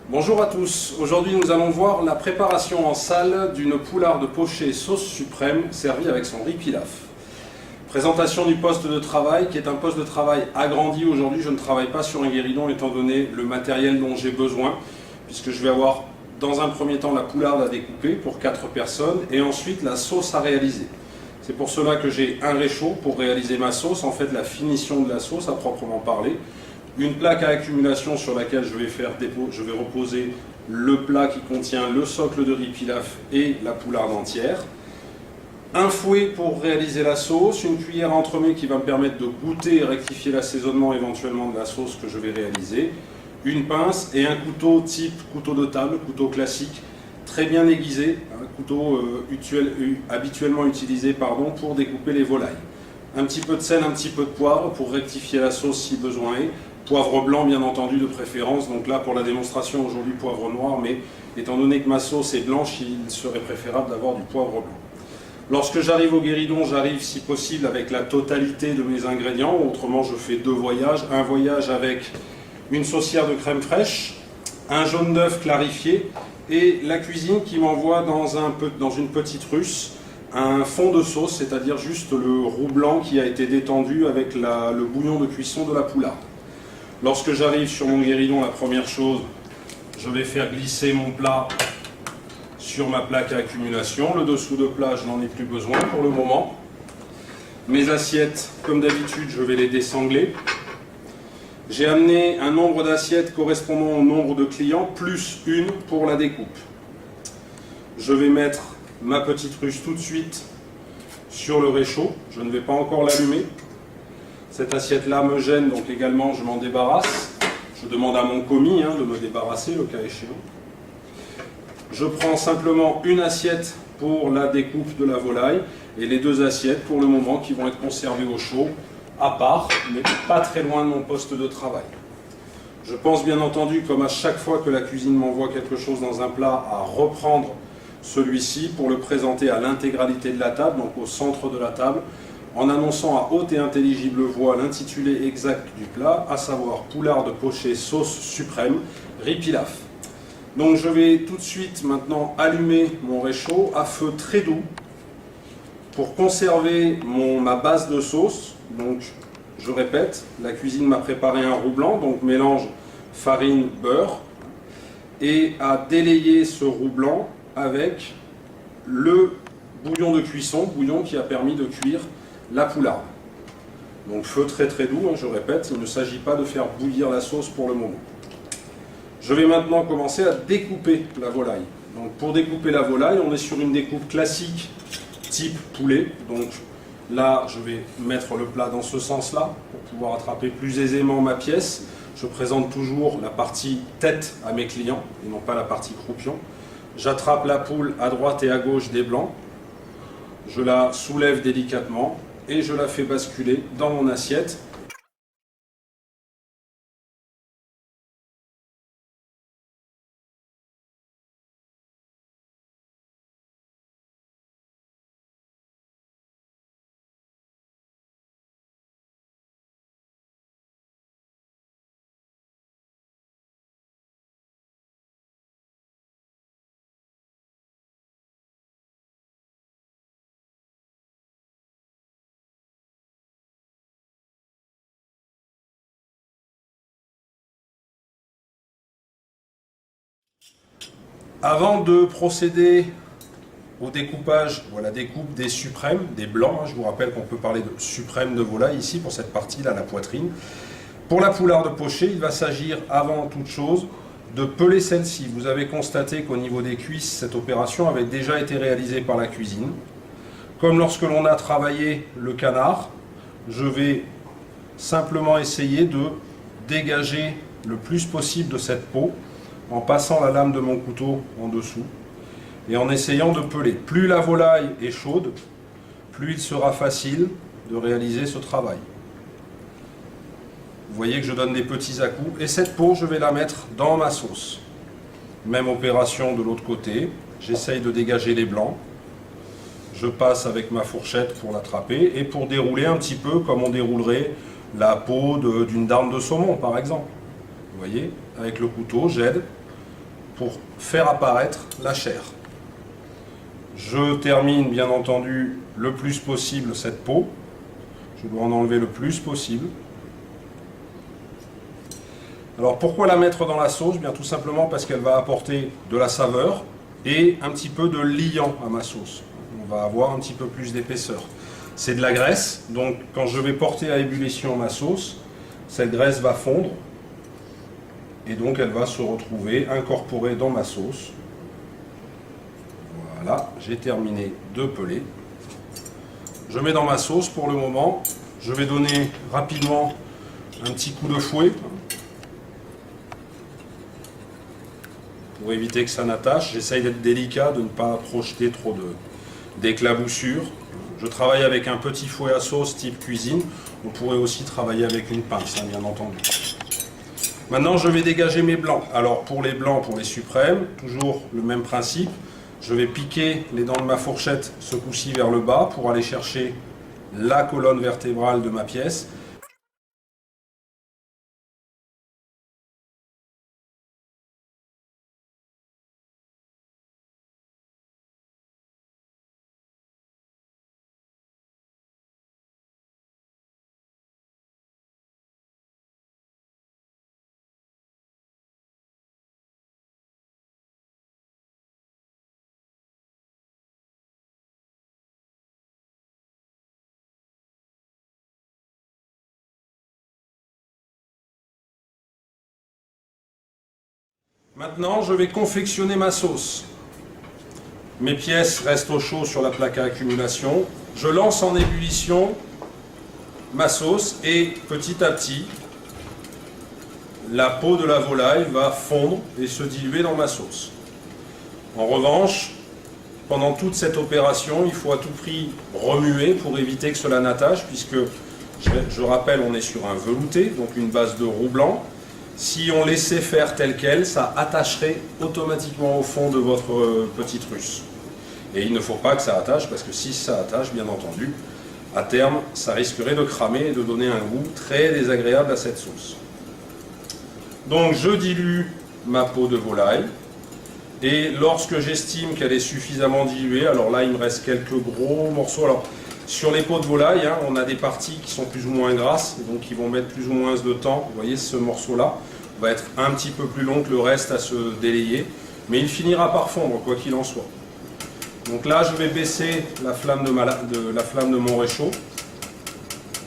Bonjour à tous, aujourd'hui nous allons voir la préparation en salle d'une poularde pochée sauce suprême servie avec son riz pilaf. Présentation du poste de travail qui est un poste de travail agrandi. Aujourd'hui je ne travaille pas sur un guéridon étant donné le matériel dont j'ai besoin, puisque je vais avoir dans un premier temps la poularde à découper pour 4 personnes et ensuite la sauce à réaliser. C'est pour cela que j'ai un réchaud pour réaliser ma sauce, en fait la finition de la sauce à proprement parler. Une plaque à accumulation sur laquelle je vais reposer le plat qui contient le socle de riz pilaf et la poularde entière. Un fouet pour réaliser la sauce, une cuillère à entremets qui va me permettre de goûter et rectifier l'assaisonnement éventuellement de la sauce que je vais réaliser. Une pince et un couteau type couteau de table, couteau classique, très bien aiguisé, un couteau habituellement utilisé pour découper les volailles. Un petit peu de sel, un petit peu de poivre pour rectifier la sauce si besoin est. Poivre blanc bien entendu de préférence, donc là pour la démonstration aujourd'hui poivre noir, mais étant donné que ma sauce est blanche, il serait préférable d'avoir du poivre blanc. Lorsque j'arrive au guéridon, j'arrive si possible avec la totalité de mes ingrédients, autrement je fais 2 voyages. Un voyage avec une saucière de crème fraîche, un jaune d'œuf clarifié et la cuisine qui m'envoie dans une petite russe un fond de sauce, c'est-à-dire juste le roux blanc qui a été détendu avec le bouillon de cuisson de la poularde. Lorsque j'arrive sur mon guéridon, la première chose, je vais faire glisser mon plat sur ma plaque à accumulation. Le dessous de plat, je n'en ai plus besoin pour le moment. Mes assiettes, comme d'habitude, je vais les désangler. J'ai amené un nombre d'assiettes correspondant au nombre de clients, plus une pour la découpe. Je vais mettre ma petite ruche tout de suite sur le réchaud. Je ne vais pas encore l'allumer. Cette assiette-là me gêne, donc également je m'en débarrasse. Je demande à mon commis de me débarrasser, le cas échéant. Je prends simplement une assiette pour la découpe de la volaille et les 2 assiettes pour le moment qui vont être conservées au chaud, à part, mais pas très loin de mon poste de travail. Je pense bien entendu, comme à chaque fois que la cuisine m'envoie quelque chose dans un plat, à reprendre celui-ci pour le présenter à l'intégralité de la table, donc au centre de la table, en annonçant à haute et intelligible voix l'intitulé exact du plat, à savoir poularde pochée sauce suprême, riz pilaf. Donc je vais tout de suite maintenant allumer mon réchaud à feu très doux pour conserver ma base de sauce. Donc je répète, la cuisine m'a préparé un roux blanc, donc mélange farine, beurre, et à délayer ce roux blanc avec le bouillon de cuisson, bouillon qui a permis de cuire la poularde. Donc feu très très doux, je répète, il ne s'agit pas de faire bouillir la sauce pour le moment. Je vais maintenant commencer à découper la volaille. Donc pour découper la volaille, on est sur une découpe classique type poulet. Donc là, je vais mettre le plat dans ce sens-là pour pouvoir attraper plus aisément ma pièce. Je présente toujours la partie tête à mes clients et non pas la partie croupion. J'attrape la poule à droite et à gauche des blancs. Je la soulève délicatement et je la fais basculer dans mon assiette. Avant de procéder au découpage ou à la découpe des suprêmes, des blancs, je vous rappelle qu'on peut parler de suprême de volaille ici pour cette partie-là, la poitrine. Pour la poularde pochée, il va s'agir avant toute chose de peler celle-ci. Vous avez constaté qu'au niveau des cuisses, cette opération avait déjà été réalisée par la cuisine. Comme lorsque l'on a travaillé le canard, je vais simplement essayer de dégager le plus possible de cette peau en passant la lame de mon couteau en dessous et en essayant de peler. Plus la volaille est chaude, plus il sera facile de réaliser ce travail. Vous voyez que je donne des petits à-coups et cette peau, je vais la mettre dans ma sauce. Même opération de l'autre côté, j'essaye de dégager les blancs. Je passe avec ma fourchette pour l'attraper et pour dérouler un petit peu comme on déroulerait la peau d'une dinde de saumon par exemple. Vous voyez, avec le couteau, j'aide pour faire apparaître la chair. Je termine bien entendu le plus possible cette peau. Je dois en enlever le plus possible. Alors pourquoi la mettre dans la sauce? Bien tout simplement parce qu'elle va apporter de la saveur et un petit peu de liant à ma sauce. On va avoir un petit peu plus d'épaisseur. C'est de la graisse, donc quand je vais porter à ébullition ma sauce, cette graisse va fondre et donc elle va se retrouver incorporée dans ma sauce. Voilà, j'ai terminé de peler. Je mets dans ma sauce pour le moment. Je vais donner rapidement un petit coup de fouet pour éviter que ça n'attache. J'essaye d'être délicat, de ne pas projeter trop d'éclaboussures. Je travaille avec un petit fouet à sauce type cuisine. On pourrait aussi travailler avec une pince, bien entendu. Maintenant, je vais dégager mes blancs. Alors pour les blancs, pour les suprêmes, toujours le même principe. Je vais piquer les dents de ma fourchette, ce coup-ci vers le bas, pour aller chercher la colonne vertébrale de ma pièce. Maintenant, je vais confectionner ma sauce. Mes pièces restent au chaud sur la plaque à accumulation. Je lance en ébullition ma sauce et petit à petit, la peau de la volaille va fondre et se diluer dans ma sauce. En revanche, pendant toute cette opération, il faut à tout prix remuer pour éviter que cela n'attache, puisque, je rappelle, on est sur un velouté, donc une base de roux blanc. Si on laissait faire tel quel, ça attacherait automatiquement au fond de votre petite russe. Et il ne faut pas que ça attache, parce que si ça attache, bien entendu, à terme, ça risquerait de cramer et de donner un goût très désagréable à cette sauce. Donc je dilue ma peau de volaille, et lorsque j'estime qu'elle est suffisamment diluée, alors là il me reste quelques gros morceaux. Alors sur les peaux de volaille, on a des parties qui sont plus ou moins grasses, donc qui vont mettre plus ou moins de temps. Vous voyez, ce morceau-là va être un petit peu plus long que le reste à se délayer, mais il finira par fondre, quoi qu'il en soit. Donc là, je vais baisser la flamme de mon réchaud,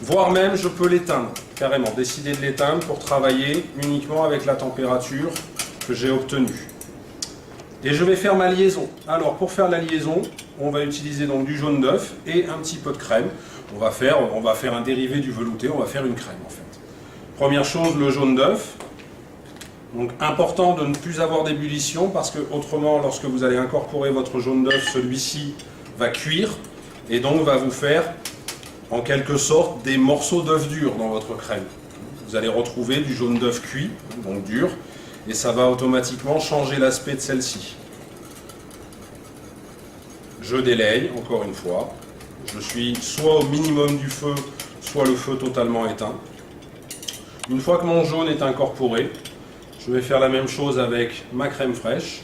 voire même je peux l'éteindre, carrément, décider de l'éteindre pour travailler uniquement avec la température que j'ai obtenue. Et je vais faire ma liaison. Alors pour faire la liaison, on va utiliser donc du jaune d'œuf et un petit peu de crème. On va faire un dérivé du velouté, on va faire une crème en fait. Première chose, le jaune d'œuf. Donc important de ne plus avoir d'ébullition parce que autrement, lorsque vous allez incorporer votre jaune d'œuf, celui-ci va cuire et donc va vous faire en quelque sorte des morceaux d'œuf dur dans votre crème. Vous allez retrouver du jaune d'œuf cuit, donc dur, et ça va automatiquement changer l'aspect de celle-ci. Je délaye, encore une fois. Je suis soit au minimum du feu, soit le feu totalement éteint. Une fois que mon jaune est incorporé, je vais faire la même chose avec ma crème fraîche.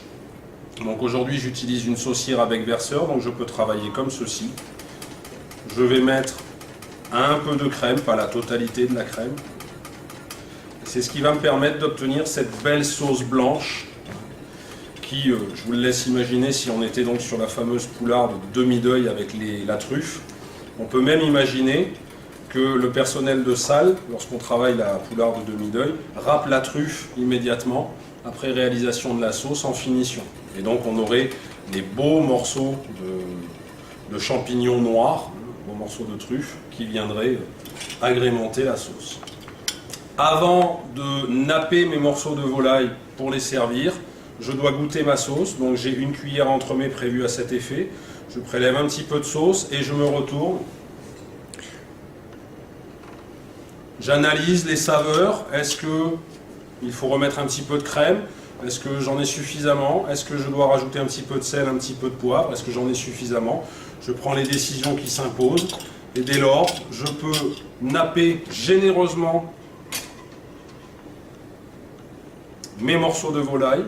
Donc aujourd'hui, j'utilise une saucière avec verseur, donc je peux travailler comme ceci. Je vais mettre un peu de crème, pas la totalité de la crème. C'est ce qui va me permettre d'obtenir cette belle sauce blanche qui, je vous le laisse imaginer, si on était donc sur la fameuse poularde demi-deuil avec la truffe, on peut même imaginer que le personnel de salle, lorsqu'on travaille la poularde demi-deuil, râpe la truffe immédiatement après réalisation de la sauce en finition. Et donc on aurait des beaux morceaux de champignons noirs, beaux morceaux de truffe qui viendraient agrémenter la sauce. Avant de napper mes morceaux de volaille pour les servir, je dois goûter ma sauce, donc j'ai une cuillère entremets prévue à cet effet. Je prélève un petit peu de sauce et je me retourne. J'analyse les saveurs. Est-ce qu'il faut remettre un petit peu de crème? Est-ce que j'en ai suffisamment? Est-ce que je dois rajouter un petit peu de sel, un petit peu de poivre? Est-ce que j'en ai suffisamment? Je prends les décisions qui s'imposent. Et dès lors, je peux napper généreusement mes morceaux de volaille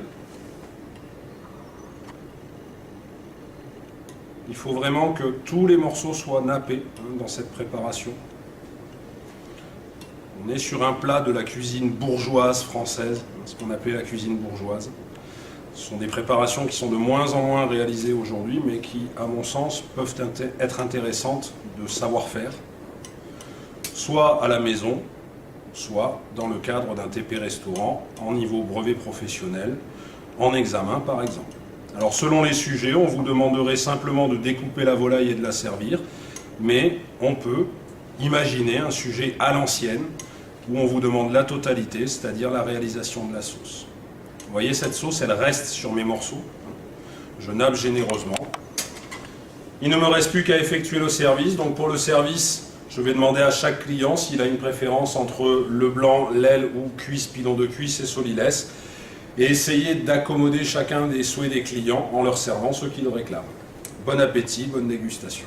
Il faut vraiment que tous les morceaux soient nappés dans cette préparation. On est sur un plat de la cuisine bourgeoise française, ce qu'on appelait la cuisine bourgeoise. Ce sont des préparations qui sont de moins en moins réalisées aujourd'hui, mais qui, à mon sens, peuvent être intéressantes de savoir-faire, soit à la maison, soit dans le cadre d'un TP restaurant en niveau brevet professionnel, en examen par exemple. Alors selon les sujets, on vous demanderait simplement de découper la volaille et de la servir, mais on peut imaginer un sujet à l'ancienne où on vous demande la totalité, c'est-à-dire la réalisation de la sauce. Vous voyez, cette sauce, elle reste sur mes morceaux. Je nappe généreusement. Il ne me reste plus qu'à effectuer le service. Donc pour le service, je vais demander à chaque client s'il a une préférence entre le blanc, l'aile ou cuisse, pilon de cuisse et solilès, et essayer d'accommoder chacun des souhaits des clients en leur servant ce qu'ils réclament. Bon appétit, bonne dégustation.